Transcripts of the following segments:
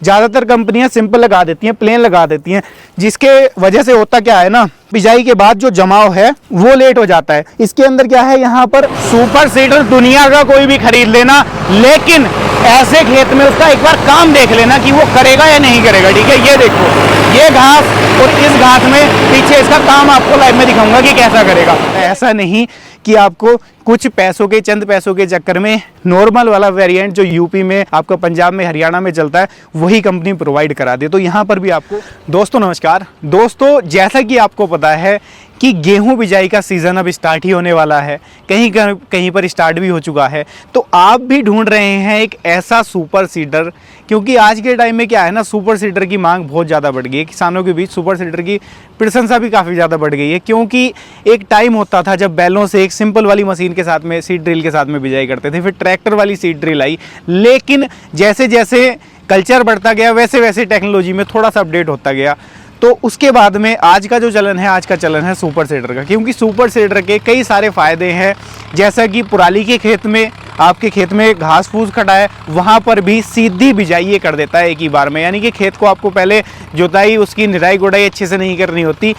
ज़्यादातर कंपनियां सिंपल लगा देती हैं, प्लेन लगा देती हैं, जिसके वजह से होता क्या है ना, बिजाई के बाद जो जमाव है वो लेट हो जाता है। इसके अंदर क्या है, यहाँ पर सुपर सीडर दुनिया का कोई भी खरीद लेना, लेकिन ऐसे खेत में उसका एक बार काम देख लेना कि वो करेगा या नहीं करेगा। ठीक है, ये देखो, ये घास और इस घास में पीछे इसका काम आपको लाइव में दिखाऊंगा कि कैसा करेगा। ऐसा नहीं कि आपको कुछ पैसों के, चंद पैसों के चक्कर में नॉर्मल वाला वेरिएंट जो यूपी में, आपका पंजाब में, हरियाणा में चलता है, वही कंपनी प्रोवाइड करा दे। तो यहाँ पर भी आपको दोस्तों नमस्कार। दोस्तों, जैसा कि आपको पता है कि गेहूं बिजाई का सीज़न अब स्टार्ट ही होने वाला है, कहीं पर स्टार्ट भी हो चुका है। तो आप भी ढूंढ रहे हैं एक ऐसा सुपर सीडर, क्योंकि आज के टाइम में क्या है ना, सुपर सीडर की मांग बहुत ज़्यादा बढ़ गई है। किसानों के बीच सुपर सीडर की प्रशंसा भी काफ़ी ज़्यादा बढ़ गई है, क्योंकि एक टाइम होता था जब बैलों से एक सिंपल वाली मशीन के साथ में, सीड ड्रिल के साथ में बिजाई करते थे, फिर ट्रैक्टर वाली सीड ड्रिल आई। लेकिन जैसे जैसे कल्चर बढ़ता गया, वैसे वैसे टेक्नोलॉजी में थोड़ा सा अपडेट होता गया। तो उसके बाद में आज का चलन है सुपर सीडर का, क्योंकि सुपर सीडर के कई सारे फ़ायदे हैं। जैसा कि पुराली के खेत में, आपके खेत में घास फूस खड़ा है, वहाँ पर भी सीधी बिजाई ये कर देता है एक ही बार में। यानी कि खेत को आपको पहले जुताई, उसकी निराई गुड़ाई अच्छे से नहीं करनी होती।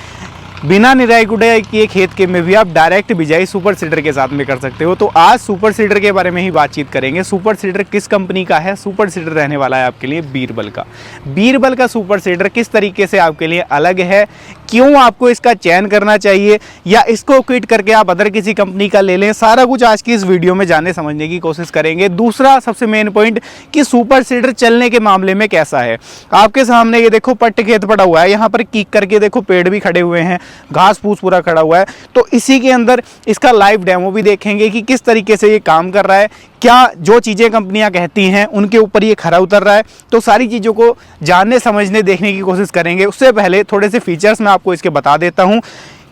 बिना निराई गुड़ाई किए खेत के में भी आप डायरेक्ट बिजाई सुपर सीडर के साथ में कर सकते हो। तो आज सुपर सीडर के बारे में ही बातचीत करेंगे। सुपर सीडर किस कंपनी का है? सुपर सीडर रहने वाला है आपके लिए बीरबल का। बीरबल का सुपर सीडर किस तरीके से आपके लिए अलग है, क्यों आपको इसका चयन करना चाहिए, या इसको क्विट करके आप अदर किसी कंपनी का ले लें, सारा कुछ आज की इस वीडियो में जानने समझने की कोशिश करेंगे। दूसरा सबसे मेन पॉइंट कि सुपर सीडर चलने के मामले में कैसा है। आपके सामने ये देखो पट्ट खेत पड़ा हुआ है, यहाँ पर कीक करके देखो पेड़ भी खड़े हुए हैं, घास फूस पूरा खड़ा हुआ है। तो इसी के अंदर इसका लाइव डेमो भी देखेंगे कि किस तरीके से ये काम कर रहा है, क्या जो चीज़ें कंपनियां कहती हैं उनके ऊपर ये खरा उतर रहा है। तो सारी चीज़ों को जानने, समझने, देखने की कोशिश करेंगे। उससे पहले थोड़े से फीचर्स मैं आपको इसके बता देता हूं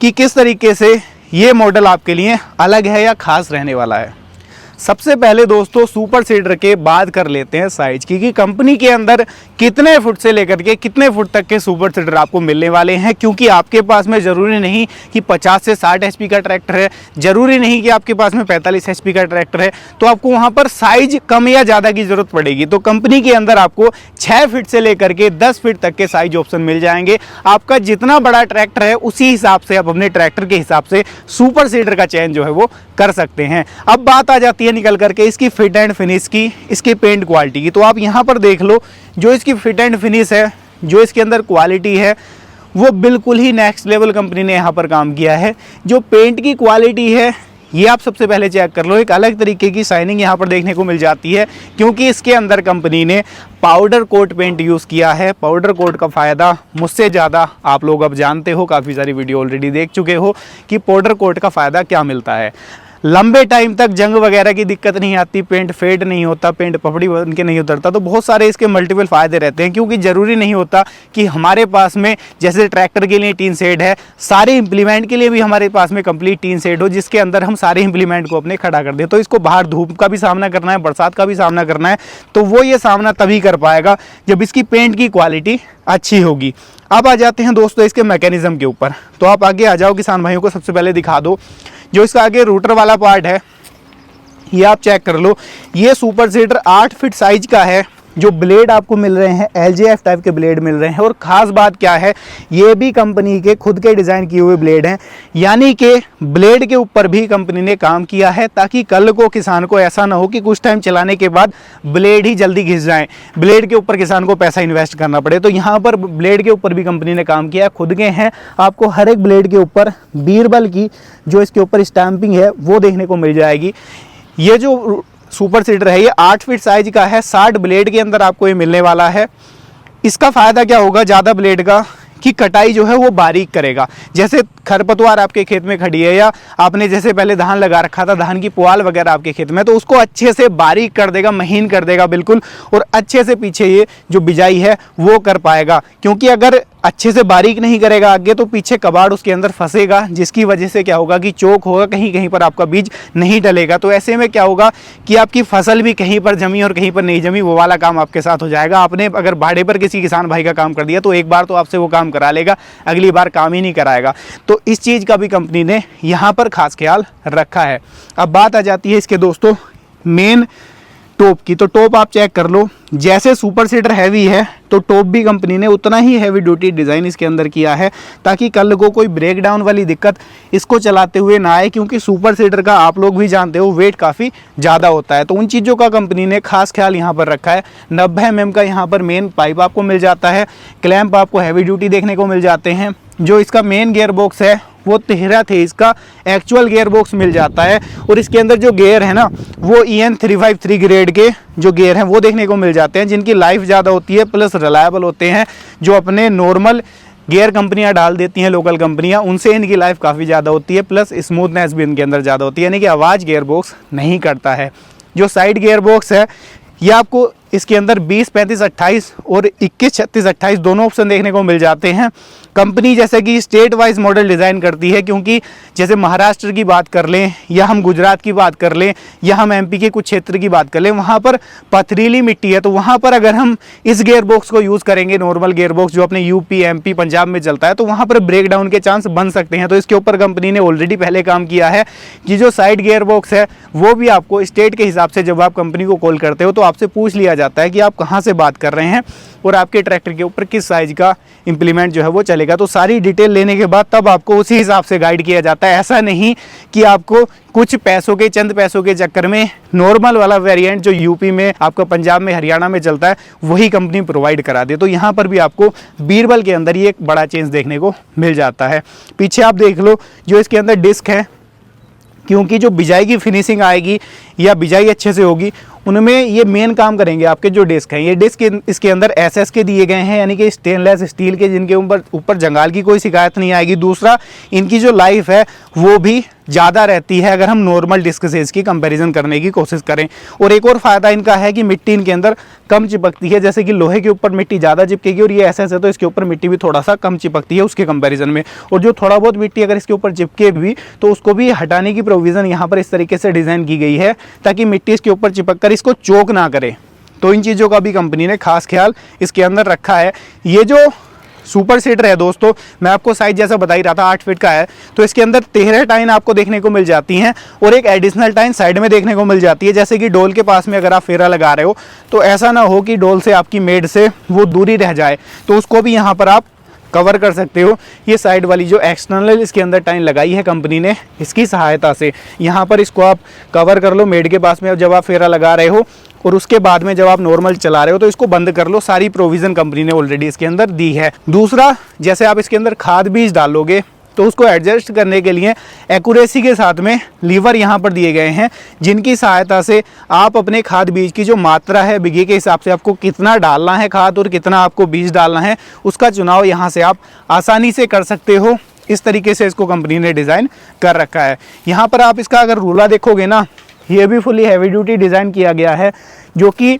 कि किस तरीके से ये मॉडल आपके लिए अलग है या खास रहने वाला है। सबसे पहले दोस्तों सुपर सीडर के बाद कर लेते हैं साइज की, कि कंपनी के अंदर कितने फुट से लेकर के कितने फुट तक के सुपर सीडर आपको मिलने वाले हैं। क्योंकि आपके पास में ज़रूरी नहीं कि 50 से 60 HP का ट्रैक्टर है, ज़रूरी नहीं कि आपके पास में 45 HP का ट्रैक्टर है, तो आपको वहाँ पर साइज कम या ज़्यादा की ज़रूरत पड़ेगी। तो कंपनी के अंदर आपको 6 फीट से लेकर के 10 फीट तक के साइज ऑप्शन मिल जाएंगे। आपका जितना बड़ा ट्रैक्टर है उसी हिसाब से आप अपने ट्रैक्टर के हिसाब से सुपर सीडर का चयन जो है वो कर सकते हैं। अब बात आ जाती है निकल करके इसकी फिट एंड फिनिश की, इसकी पेंट क्वालिटी की। तो आप यहाँ पर देख लो, जो इसकी फिट एंड फिनिश है, जो इसके अंदर क्वालिटी है, वो बिल्कुल ही नेक्स्ट लेवल कंपनी ने यहाँ पर काम किया है। जो पेंट की क्वालिटी है ये आप सबसे पहले चेक कर लो, एक अलग तरीके की शाइनिंग यहाँ पर देखने को मिल जाती है, क्योंकि इसके अंदर कंपनी ने पाउडर कोट पेंट यूज़ किया है। पाउडर कोट का फ़ायदा मुझसे ज़्यादा आप लोग अब जानते हो, काफ़ी सारी वीडियो ऑलरेडी देख चुके हो कि पाउडर कोट का फ़ायदा क्या मिलता है। लंबे टाइम तक जंग वगैरह की दिक्कत नहीं आती, पेंट फेड नहीं होता, पेंट पपड़ी बन के नहीं उतरता। तो बहुत सारे इसके मल्टीपल फ़ायदे रहते हैं, क्योंकि ज़रूरी नहीं होता कि हमारे पास में जैसे ट्रैक्टर के लिए टीन शेड है, सारे इम्प्लीमेंट के लिए भी हमारे पास में कंप्लीट टीन शेड हो, जिसके अंदर हम सारे इम्प्लीमेंट को अपने खड़ा कर दें। तो इसको बाहर धूप का भी सामना करना है, बरसात का भी सामना करना है, तो वो ये सामना तभी कर पाएगा जब इसकी पेंट की क्वालिटी अच्छी होगी। अब आ जाते हैं दोस्तों इसके मैकेनिज्म के ऊपर। तो आप आगे आ जाओ, किसान भाइयों को सबसे पहले दिखा दो जो इसका आगे रूटर वाला पार्ट है, ये आप चेक कर लो। ये सुपर सीडर 8 फीट साइज का है। जो ब्लेड आपको मिल रहे हैं LJF टाइप के ब्लेड मिल रहे हैं, और ख़ास बात क्या है, ये भी कंपनी के खुद के डिज़ाइन किए हुए ब्लेड हैं। यानी कि ब्लेड के ऊपर भी कंपनी ने काम किया है, ताकि कल को किसान को ऐसा ना हो कि कुछ टाइम चलाने के बाद ब्लेड ही जल्दी घिस जाएँ, ब्लेड के ऊपर किसान को पैसा इन्वेस्ट करना पड़े। तो यहाँ पर ब्लेड के ऊपर भी कंपनी ने काम किया, खुद के हैं। आपको हर एक ब्लेड के ऊपर बीरबल की जो इसके ऊपर स्टैंपिंग है वो देखने को मिल जाएगी। ये जो सुपर सीडर है ये 8 फीट साइज का है, 60 ब्लेड के अंदर आपको ये मिलने वाला है। इसका फ़ायदा क्या होगा ज़्यादा ब्लेड का, कि कटाई जो है वो बारीक करेगा। जैसे खरपतवार आपके खेत में खड़ी है, या आपने जैसे पहले धान लगा रखा था, धान की पुआल वगैरह आपके खेत में, तो उसको अच्छे से बारीक कर देगा, महीन कर देगा बिल्कुल, और अच्छे से पीछे ये जो बिजाई है वो कर पाएगा। क्योंकि अगर अच्छे से बारीक नहीं करेगा आगे, तो पीछे कबाड़ उसके अंदर फंसेगा, जिसकी वजह से क्या होगा कि चोक होगा, कहीं कहीं पर आपका बीज नहीं डलेगा। तो ऐसे में क्या होगा कि आपकी फसल भी कहीं पर जमी और कहीं पर नहीं जमी, वो वाला काम आपके साथ हो जाएगा। आपने अगर भाड़े पर किसी किसान भाई का काम कर दिया, तो एक बार तो आपसे वो काम करा लेगा, अगली बार काम ही नहीं कराएगा। तो इस चीज़ का भी कंपनी ने यहाँ पर खास ख्याल रखा है। अब बात आ जाती है इसके दोस्तों मेन टॉप की। तो टॉप आप चेक कर लो, जैसे सुपर सीडर हैवी है तो टॉप भी कंपनी ने उतना ही हैवी ड्यूटी डिज़ाइन इसके अंदर किया है, ताकि कल को कोई ब्रेक डाउन वाली दिक्कत इसको चलाते हुए ना आए, क्योंकि सुपर सीडर का आप लोग भी जानते हो वेट काफ़ी ज़्यादा होता है। तो उन चीज़ों का कंपनी ने खास ख्याल यहाँ पर रखा है। 90 mm का यहाँ पर मेन पाइप आपको मिल जाता है, क्लैंप आपको हैवी ड्यूटी देखने को मिल जाते हैं। जो इसका मेन गियर बॉक्स है वो 13 थे, इसका एक्चुअल गियर बॉक्स मिल जाता है। और इसके अंदर जो गियर है ना वो EN 353 ग्रेड के जो गियर हैं वो देखने को मिल जाते हैं, जिनकी लाइफ ज़्यादा होती है, प्लस रिलायबल होते हैं। जो अपने नॉर्मल गियर कंपनियां डाल देती हैं, लोकल कंपनियां, उनसे इनकी लाइफ काफ़ी ज़्यादा होती है, प्लस स्मूथनेस भी इनके अंदर ज़्यादा होती है, यानी कि आवाज़ गियर बॉक्स नहीं करता है। जो साइड गियर बॉक्स है ये आपको इसके अंदर 20, 35, 28 और 21, 36, 28 दोनों ऑप्शन देखने को मिल जाते हैं। कंपनी जैसे कि स्टेट वाइज मॉडल डिज़ाइन करती है, क्योंकि जैसे महाराष्ट्र की बात कर लें या हम गुजरात की बात कर लें या हम MP के कुछ क्षेत्र की बात कर लें, वहाँ पर पथरीली मिट्टी है। तो वहाँ पर अगर हम इस गियर बॉक्स को यूज़ करेंगे, नॉर्मल गियर बॉक्स जो अपने UP, MP, पंजाब में चलता है, तो वहाँ पर ब्रेक डाउन के चांस बन सकते हैं। तो इसके ऊपर कंपनी ने ऑलरेडी पहले काम किया है कि जो साइड गियर बॉक्स है वो भी आपको स्टेट के हिसाब से जब आप कंपनी को कॉल करते हो तो आपसे पूछ लिया जाता है कि आप कहाँ से बात कर रहे हैं और आपके ट्रैक्टर के ऊपर किस साइज का इम्प्लीमेंट जो है वो चलेगा। तो सारी डिटेल लेने के बाद तब आपको उसी हिसाब से गाइड किया जाता है। ऐसा नहीं कि आपको कुछ पैसों के, चंद पैसों के चक्कर में नॉर्मल वाला वेरिएंट जो UP में, आपका पंजाब में, हरियाणा में चलता है वही कंपनी प्रोवाइड करा दे। तो यहाँ पर भी आपको बीरबल के अंदर ही एक बड़ा चेंज देखने को मिल जाता है। पीछे आप देख लो जो इसके अंदर डिस्क है, क्योंकि जो बिजाई की फिनिशिंग आएगी या बिजाई अच्छे से होगी उनमें ये मेन काम करेंगे आपके जो डिस्क हैं। ये डिस्क इसके अंदर SS के दिए गए हैं, यानी कि स्टेनलेस स्टील के, जिनके ऊपर जंगाल की कोई शिकायत नहीं आएगी। दूसरा, इनकी जो लाइफ है वो भी ज़्यादा रहती है अगर हम नॉर्मल डिस्क से इसकी कंपैरिजन करने की कोशिश करें। और एक और फ़ायदा इनका है कि मिट्टी इनके अंदर कम चिपकती है, जैसे कि लोहे के ऊपर मिट्टी ज़्यादा चिपकेगी और ये SS है तो इसके ऊपर मिट्टी भी थोड़ा सा कम चिपकती है उसके कंपैरिजन में। और जो थोड़ा बहुत मिट्टी अगर इसके ऊपर चिपके भी तो उसको भी हटाने की प्रोविज़न यहाँ पर इस तरीके से डिज़ाइन की गई है ताकि मिट्टी इसके ऊपर चिपक कर इसको चोक ना करे। तो इन चीज़ों का भी कंपनी ने खास ख्याल इसके अंदर रखा है। ये जो सुपर सीडर है दोस्तों, मैं आपको साइज जैसा बता ही रहा था 8 फीट का है, तो इसके अंदर 13 टाइन आपको देखने को मिल जाती हैं और एक एडिशनल टाइन साइड में देखने को मिल जाती है। जैसे कि डोल के पास में अगर आप फेरा लगा रहे हो तो ऐसा ना हो कि डोल से आपकी मेड से वो दूरी रह जाए, तो उसको भी यहाँ पर आप कवर कर सकते हो। ये साइड वाली जो एक्सटर्नल इसके अंदर टाइन लगाई है कंपनी ने, इसकी सहायता से यहाँ पर इसको आप कवर कर लो मेड के पास में जब आप फेरा लगा रहे हो, और उसके बाद में जब आप नॉर्मल चला रहे हो तो इसको बंद कर लो। सारी प्रोविज़न कंपनी ने ऑलरेडी इसके अंदर दी है। दूसरा, जैसे आप इसके अंदर खाद बीज डालोगे तो उसको एडजस्ट करने के लिए एक्यूरेसी के साथ में लीवर यहाँ पर दिए गए हैं, जिनकी सहायता से आप अपने खाद बीज की जो मात्रा है बिघे के हिसाब से आपको कितना डालना है खाद और कितना आपको बीज डालना है उसका चुनाव यहाँ से आप आसानी से कर सकते हो। इस तरीके से इसको कंपनी ने डिज़ाइन कर रखा है। यहाँ पर आप इसका अगर रूला देखोगे ना, ये भी फुली हैवी ड्यूटी डिज़ाइन किया गया है, जो कि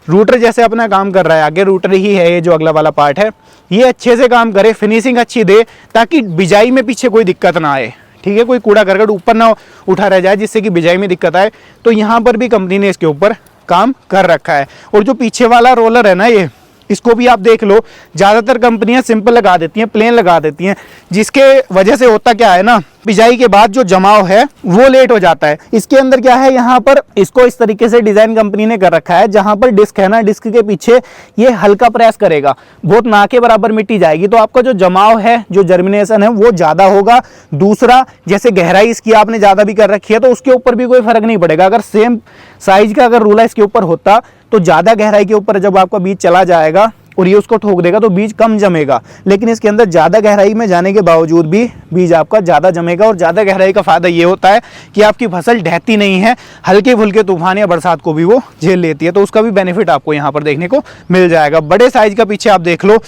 रूटर जैसे अपना काम कर रहा है। आगे रूटर ही है ये जो अगला वाला पार्ट है, ये अच्छे से काम करे, फिनिशिंग अच्छी दे, ताकि बिजाई में पीछे कोई दिक्कत ना आए। ठीक है, कोई कूड़ा करकट ऊपर ना उठा रह जाए जिससे कि बिजाई में दिक्कत आए। तो यहाँ पर भी कंपनी ने इसके ऊपर काम कर रखा है। और जो पीछे वाला रोलर है ना, ये इसको भी आप देख लो, ज़्यादातर कंपनियां सिंपल लगा देती हैं, प्लेन लगा देती हैं, जिसके वजह से होता क्या है ना, बिजाई के बाद जो जमाव है वो लेट हो जाता है। इसके अंदर क्या है, यहाँ पर इसको इस तरीके से डिज़ाइन कंपनी ने कर रखा है, जहाँ पर डिस्क है ना, डिस्क के पीछे ये हल्का प्रेस करेगा, बहुत ना के बराबर मिट्टी जाएगी, तो आपका जो जमाव है, जो जर्मिनेशन है वो ज़्यादा होगा। दूसरा, जैसे गहराई इसकी आपने ज़्यादा भी कर रखी है तो उसके ऊपर भी कोई फर्क नहीं पड़ेगा। अगर सेम साइज का अगर रूला इसके ऊपर होता तो ज़्यादा गहराई के ऊपर जब आपका बीज चला जाएगा और ये उसको ठोक देगा तो बीज कम जमेगा, लेकिन इसके अंदर ज़्यादा गहराई में जाने के बावजूद भी बीज आपका ज़्यादा जमेगा। और ज़्यादा गहराई का फ़ायदा ये होता है कि आपकी फसल ढहती नहीं है, हल्के फुल्के तूफान या बरसात को भी वो झेल लेती है, तो उसका भी बेनिफिट आपको यहाँ पर देखने को मिल जाएगा। बड़े साइज का पीछे आप देख लो,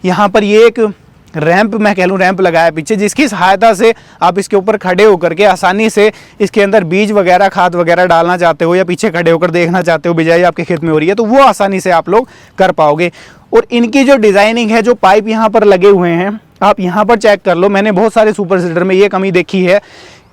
यहाँ पर ये एक रैंप, मैं कह लूँ रैंप लगाया पीछे, जिसकी सहायता से आप इसके ऊपर खड़े होकर के आसानी से इसके अंदर बीज वगैरह, खाद वगैरह डालना चाहते हो या पीछे खड़े होकर देखना चाहते हो बिजाई आपके खेत में हो रही है, तो वो आसानी से आप लोग कर पाओगे। और इनकी जो डिज़ाइनिंग है, जो पाइप यहाँ पर लगे हुए हैं, आप यहाँ पर चेक कर लो। मैंने बहुत सारे सुपर सीडर में ये कमी देखी है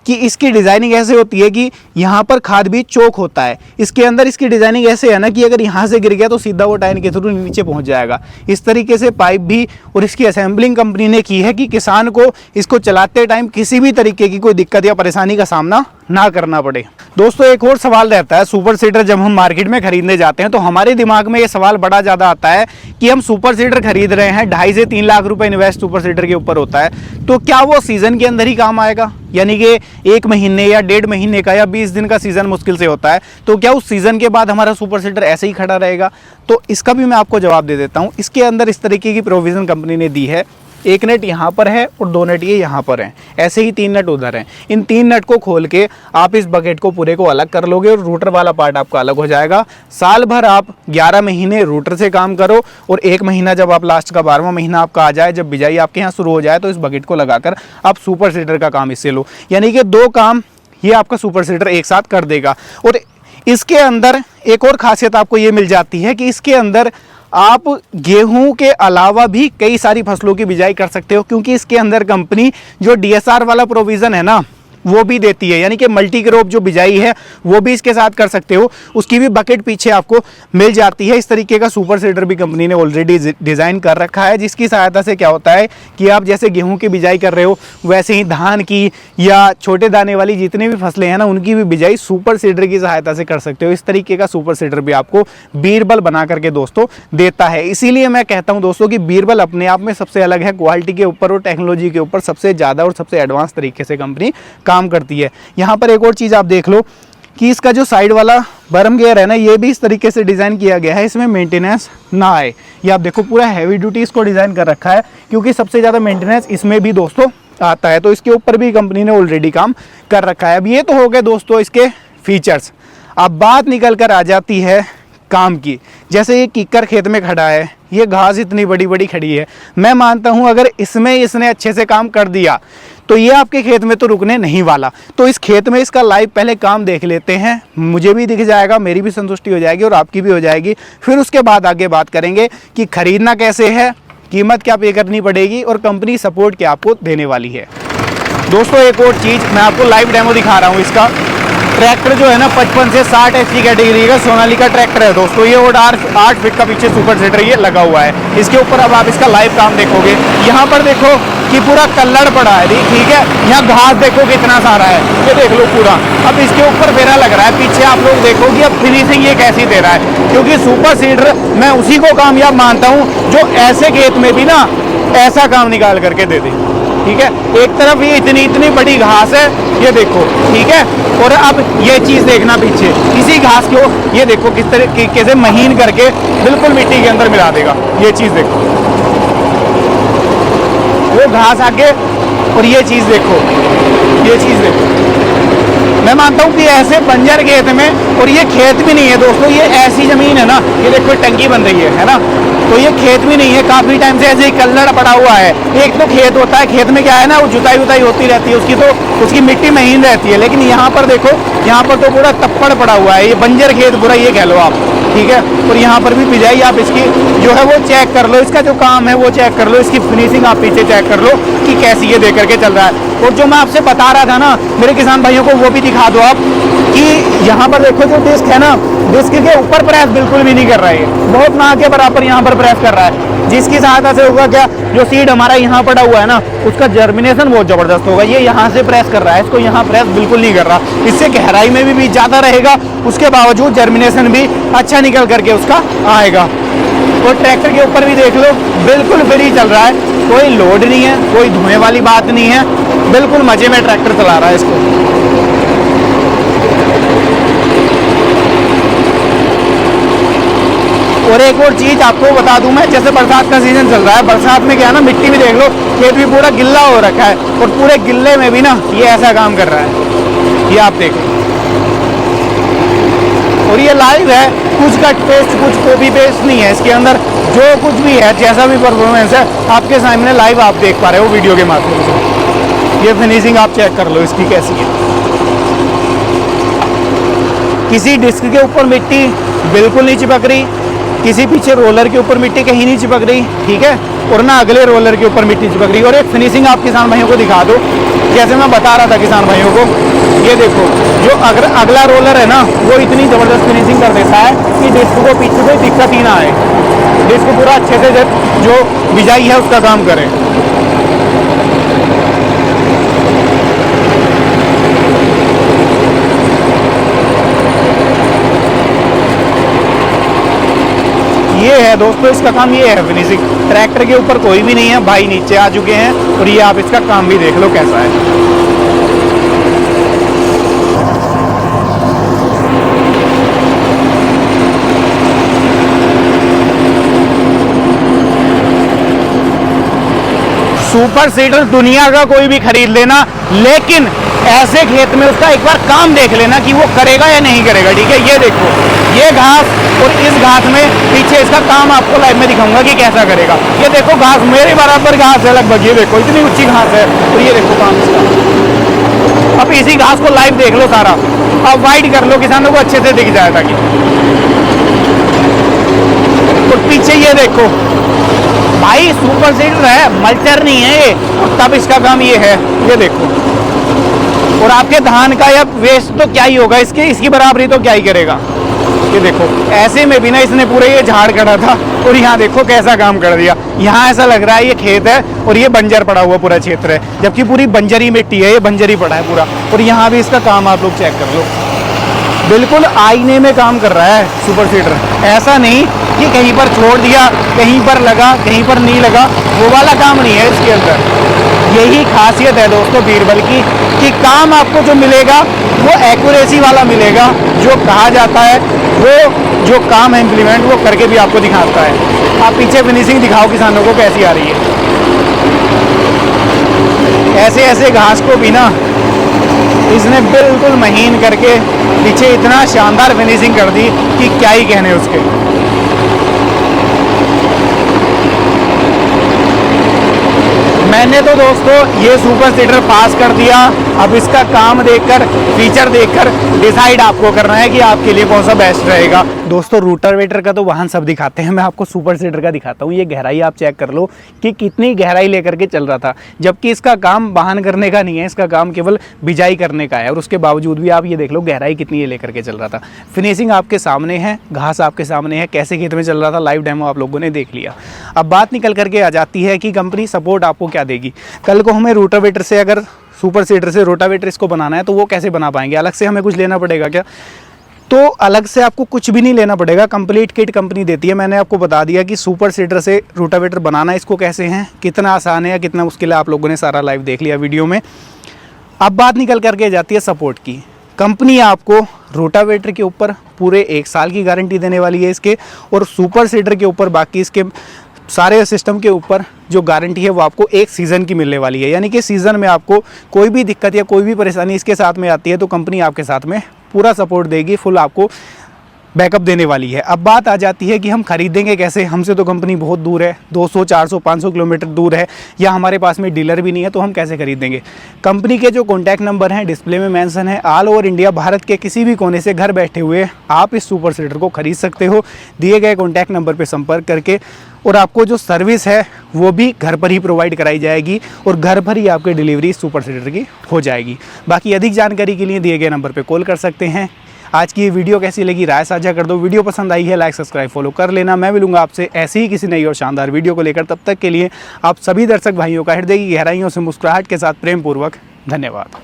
कि इसकी डिज़ाइनिंग ऐसे होती है कि यहाँ पर खाद बीज चौक होता है। इसके अंदर इसकी डिज़ाइनिंग ऐसे है ना कि अगर यहाँ से गिर गया तो सीधा वो टाइन के थ्रू नीचे पहुँच जाएगा। इस तरीके से पाइप भी और इसकी असेंबलिंग कंपनी ने की है कि किसान को इसको चलाते टाइम किसी भी तरीके की कोई दिक्कत या परेशानी का सामना ना करना पड़े। दोस्तों एक और सवाल रहता है, सुपर सीडर जब हम मार्केट में खरीदने जाते हैं तो हमारे दिमाग में ये सवाल बड़ा ज़्यादा आता है कि हम सुपर सीडर खरीद रहे हैं, 2.5 से 3 लाख रुपए इन्वेस्ट सुपर सीडर के ऊपर होता है, तो क्या वो सीज़न के अंदर ही काम आएगा? यानी कि 1 महीने या 1.5 महीने का या 20 दिन का सीज़न मुश्किल से होता है, तो क्या उस सीज़न के बाद हमारा सुपर सीडर ऐसे ही खड़ा रहेगा? तो इसका भी मैं आपको जवाब दे देता हूँ। इसके अंदर इस तरीके की प्रोविज़न कंपनी ने दी है, एक नट यहाँ पर है और 2 नट ये यहाँ पर हैं, ऐसे ही 3 नट उधर हैं। इन 3 नट को खोल के आप इस बकेट को पूरे को अलग कर लोगे और रूटर वाला पार्ट आपका अलग हो जाएगा। साल भर आप 11 महीने रूटर से काम करो और 1 महीना जब आप लास्ट का 12वां महीना आपका आ जाए, जब बिजाई आपके यहाँ शुरू हो जाए, तो इस बकेट को लगाकर आप सुपर सीडर का काम इससे लो। यानी कि 2 काम ये आपका सुपर सीडर एक साथ कर देगा। और इसके अंदर एक और खासियत आपको ये मिल जाती है कि इसके अंदर आप गेहूं के अलावा भी कई सारी फसलों की बिजाई कर सकते हो, क्योंकि इसके अंदर कंपनी जो डीएसआर वाला प्रोविज़न है ना वो भी देती है। यानी कि मल्टी क्रॉप जो बिजाई है वो भी इसके साथ कर सकते हो, उसकी भी बकेट पीछे आपको मिल जाती है। इस तरीके का सुपर सीडर भी कंपनी ने ऑलरेडी डिज़ाइन कर रखा है, जिसकी सहायता से क्या होता है कि आप जैसे गेहूं की बिजाई कर रहे हो वैसे ही धान की या छोटे दाने वाली जितनी भी फसलें हैं ना उनकी भी बिजाई सुपर सीडर की सहायता से कर सकते हो। इस तरीके का सुपर सीडर भी आपको बीरबल बना करके दोस्तों देता है। इसीलिए मैं कहता हूँ दोस्तों कि बीरबल अपने आप में सबसे अलग है, क्वालिटी के ऊपर और टेक्नोलॉजी के ऊपर सबसे ज़्यादा और सबसे एडवांस तरीके से कंपनी काम करती है। यहाँ पर एक और चीज़ आप देख लो कि इसका जो साइड वाला बर्म गियर है ना ये भी इस तरीके से डिज़ाइन किया गया है, इसमें मेंटेनेंस ना आए। ये आप देखो पूरा हैवी ड्यूटी इसको डिज़ाइन कर रखा है, क्योंकि सबसे ज़्यादा मेंटेनेंस इसमें भी दोस्तों आता है। तो इसके ऊपर भी कंपनी ने ऑलरेडी काम कर रखा है। अब ये तो हो गए दोस्तों इसके फीचर्स। अब बात निकल कर आ जाती है काम की। जैसे ये कीकर खेत में खड़ा है, ये घास इतनी बड़ी बड़ी खड़ी है, मैं मानता हूँ अगर इसमें इसने अच्छे से काम कर दिया तो ये आपके खेत में तो रुकने नहीं वाला। तो इस खेत में इसका लाइव पहले काम देख लेते हैं, मुझे भी दिख जाएगा, मेरी भी संतुष्टि हो जाएगी और आपकी भी हो जाएगी। फिर उसके बाद आगे बात करेंगे कि खरीदना कैसे है, कीमत क्या पे करनी पड़ेगी और कंपनी सपोर्ट क्या आपको देने वाली है। दोस्तों एक और चीज़ मैं आपको लाइव डेमो दिखा रहा हूँ। इसका ट्रैक्टर जो है ना 55 से 60 एचपी कैटेगरी का सोनालिका ट्रैक्टर है दोस्तों। ये और 8 फीट का पीछे सुपर सीडर ये लगा हुआ है। इसके ऊपर अब आप इसका लाइव काम देखोगे। यहाँ पर देखो कि पूरा कल्लड़ पड़ा है, ठीक है। यहाँ घास देखो कितना सारा है, ये देख लो पूरा। अब इसके ऊपर फेरा लग रहा है, पीछे आप लोग देखो कि अब फिनिशिंग ये कैसी दे रहा है, क्योंकि सुपर सीडर मैं उसी को कामयाब मानता हूँ जो ऐसे खेत में भी ना ऐसा काम निकाल करके दे दे, ठीक है। एक तरफ ये इतनी बड़ी घास है, ये देखो, ठीक है। और अब ये चीज़ देखना पीछे, इसी घास को ये देखो किस तरीके से महीन करके बिल्कुल मिट्टी के अंदर मिला देगा। ये चीज़ देखो, वो घास आगे और ये चीज़ देखो, ये चीज़ देखो। मैं मानता हूँ कि ऐसे बंजर खेत में, और ये खेत भी नहीं है दोस्तों, ये ऐसी ज़मीन है ना, ये देखो टंकी बन रही है ना, तो ये खेत भी नहीं है, काफ़ी टाइम से ऐसे ही कल्लड़ पड़ा हुआ है। एक तो खेत होता है, खेत में क्या है ना वो जुताई उताई होती रहती है उसकी, तो उसकी मिट्टी महीन रहती है। लेकिन यहाँ पर देखो, यहाँ पर तो पूरा तप्पड़ पड़ा हुआ है, ये बंजर खेत पूरा ये कह लो आप, ठीक है। और यहाँ पर भी बिजाई आप इसकी जो है वो चेक कर लो, इसका जो काम है वो चेक कर लो, इसकी फिनिशिंग आप पीछे चेक कर लो कि कैसी ये दे करके चल रहा है। और जो मैं आपसे बता रहा था ना मेरे किसान भाइयों को, वो भी दिखा दो आप कि यहाँ पर देखो जो डिस्क है ना, डिस्क के ऊपर प्रेस बिल्कुल भी नहीं कर रहा है, बहुत ना के बराबर यहाँ पर प्रेस कर रहा है, जिसकी सहायता से होगा क्या, जो सीड हमारा यहाँ पड़ा हुआ है ना उसका जर्मिनेशन बहुत ज़बरदस्त होगा। ये यहाँ से प्रेस कर रहा है, इसको यहाँ प्रेस बिल्कुल नहीं कर रहा, इससे गहराई में भी ज़्यादा रहेगा, उसके बावजूद जर्मिनेशन भी अच्छा निकल करके उसका आएगा। और ट्रैक्टर के ऊपर भी देख लो बिल्कुल फ्री चल रहा है, कोई लोड नहीं है, कोई धुएं वाली बात नहीं है, बिल्कुल मजे में ट्रैक्टर चला रहा है इसको। और एक और चीज़ आपको बता दूं मैं, जैसे बरसात का सीजन चल रहा है, बरसात में क्या है ना मिट्टी भी देख लो, खेत भी पूरा गिल्ला हो रखा है, और पूरे गिल्ले में भी ना ये ऐसा काम कर रहा है, ये आप देखो। और ये लाइव है, कुछ कट पेस्ट कुछ कॉपी पेस्ट नहीं है इसके अंदर, जो कुछ भी है जैसा भी परफॉर्मेंस है आपके सामने लाइव आप देख पा रहे हो वीडियो के माध्यम से। ये फिनिशिंग आप चेक कर लो इसकी कैसी है, किसी डिस्क के ऊपर मिट्टी बिल्कुल नहीं चिपक रही, किसी पीछे रोलर के ऊपर मिट्टी कहीं नहीं चिपक रही, ठीक है, और ना अगले रोलर के ऊपर मिट्टी चिपक रही। और एक फिनिशिंग आप किसान भाइयों को दिखा दो, जैसे मैं बता रहा था किसान भाइयों को, ये देखो जो अगला रोलर है ना वो इतनी ज़बरदस्त फिनिशिंग कर देता है कि डिस्क को पीछे कोई दिक्कत ही ना आए, डिस्क पूरा अच्छे से जो बिजाई है उसका काम करे। ये है दोस्तों इसका काम, ये है फिनिशिंग। ट्रैक्टर के ऊपर कोई भी नहीं है, भाई नीचे आ चुके हैं और ये आप इसका काम भी देख लो कैसा है। सुपर सीडर दुनिया का कोई भी खरीद लेना, लेकिन ऐसे खेत में उसका एक बार काम देख लेना कि वो करेगा या नहीं करेगा। ठीक है, ये देखो ये घास और इस घास में पीछे इसका काम आपको लाइव में दिखाऊंगा कि कैसा करेगा। ये देखो घास मेरे बराबर घास है लगभग, ये देखो इतनी ऊंची घास है और ये देखो काम इसका। अब इसी घास को लाइव देख लो सारा, अब वाइड कर लो, किसानों को अच्छे से दिख जाए ताकि। और पीछे ये देखो भाई सुपर सीडर है, मल्चर नहीं है ये, तब इसका काम ये है, ये देखो। और आपके धान का या वेस्ट तो क्या ही होगा, इसकी बराबरी तो क्या ही करेगा। ये देखो ऐसे में भी ना इसने पूरे ये झाड़ करा था और यहाँ देखो कैसा काम कर दिया। यहाँ ऐसा लग रहा है ये खेत है और ये बंजर पड़ा हुआ पूरा क्षेत्र है, जबकि पूरी बंजरी मिट्टी है, ये बंजरी पड़ा है पूरा। और यहाँ भी इसका काम आप लोग चेक कर लो, बिल्कुल आईने में काम कर रहा है सुपर सीडर। ऐसा नहीं कि कहीं पर छोड़ दिया, कहीं पर लगा, कहीं पर नहीं लगा, वो वाला काम नहीं है इसके अंदर। यही खासियत है दोस्तों बीरबल की, कि काम आपको जो मिलेगा वो एक्यूरेसी वाला मिलेगा। जो कहा जाता है वो जो काम है इम्प्लीमेंट वो करके भी आपको दिखाता है। आप पीछे फिनिशिंग दिखाओ किसानों को कैसी आ रही है। ऐसे ऐसे घास को भी ना इसने बिल्कुल महीन करके पीछे इतना शानदार फिनिशिंग कर दी कि क्या ही कहने उसके। मैंने तो दोस्तों ये सुपर सीडर पास कर दिया। अब इसका काम देखकर, फीचर देखकर डिसाइड आपको करना है कि आपके लिए कौन सा बेस्ट रहेगा। दोस्तों रोटावेटर का तो वाहन सब दिखाते हैं, मैं आपको सुपर सीडर का दिखाता हूँ। ये गहराई आप चेक कर लो कि कितनी गहराई लेकर के चल रहा था, जबकि इसका काम वाहन करने का नहीं है, इसका काम केवल बिजाई करने का है। और उसके बावजूद भी आप ये देख लो गहराई कितनी ये लेकर के चल रहा था। फिनिशिंग आपके सामने है, घास आपके सामने है, कैसे खेत में चल रहा था, लाइव डेमो आप लोगों ने देख लिया। अब बात निकल करके आ जाती है कि कंपनी सपोर्ट आपको क्या देगी। कल को हमें रोटावेटर से, अगर सुपर सीडर से रोटावेटर इसको बनाना है तो वो कैसे बना पाएंगे? अलग से हमें कुछ लेना पड़ेगा क्या? तो अलग से आपको कुछ भी नहीं लेना पड़ेगा, कंप्लीट किट कंपनी देती है। मैंने आपको बता दिया कि सुपर सीडर से रोटावेटर बनाना इसको कैसे है, कितना आसान है या कितना मुश्किल है, आप लोगों ने सारा लाइव देख लिया वीडियो में। अब बात निकल करके जाती है सपोर्ट की। कंपनी आपको रोटावेटर के ऊपर पूरे 1 साल की गारंटी देने वाली है इसके, और सुपर सीडर के ऊपर बाकी इसके सारे सिस्टम के ऊपर जो गारंटी है वो आपको 1 सीज़न की मिलने वाली है। यानी कि सीज़न में आपको कोई भी दिक्कत या कोई भी परेशानी इसके साथ में आती है तो कंपनी आपके साथ में पूरा सपोर्ट देगी, फुल आपको बैकअप देने वाली है। अब बात आ जाती है कि हम खरीदेंगे कैसे। हमसे तो कंपनी बहुत दूर है, 200, 400, 500 किलोमीटर दूर है, या हमारे पास में डीलर भी नहीं है, तो हम कैसे खरीदेंगे? कंपनी के जो कॉन्टैक्ट नंबर हैं डिस्प्ले में मेंशन है। ऑल ओवर इंडिया, भारत के किसी भी कोने से घर बैठे हुए आप इस सुपर सीडर को खरीद सकते हो, दिए गए कॉन्टैक्ट नंबर पर संपर्क करके। और आपको जो सर्विस है वो भी घर पर ही प्रोवाइड कराई जाएगी और घर पर ही आपकी डिलीवरी सुपर सीडर की हो जाएगी। बाकी अधिक जानकारी के लिए दिए गए नंबर पर कॉल कर सकते हैं। आज की ये वीडियो कैसी लगी राय साझा कर दो। वीडियो पसंद आई है लाइक सब्सक्राइब फॉलो कर लेना। मैं मिलूंगा आपसे ऐसी ही किसी नई और शानदार वीडियो को लेकर। तब तक के लिए आप सभी दर्शक भाइयों का हृदय की गहराइयों से मुस्कुराहट के साथ प्रेम पूर्वक धन्यवाद।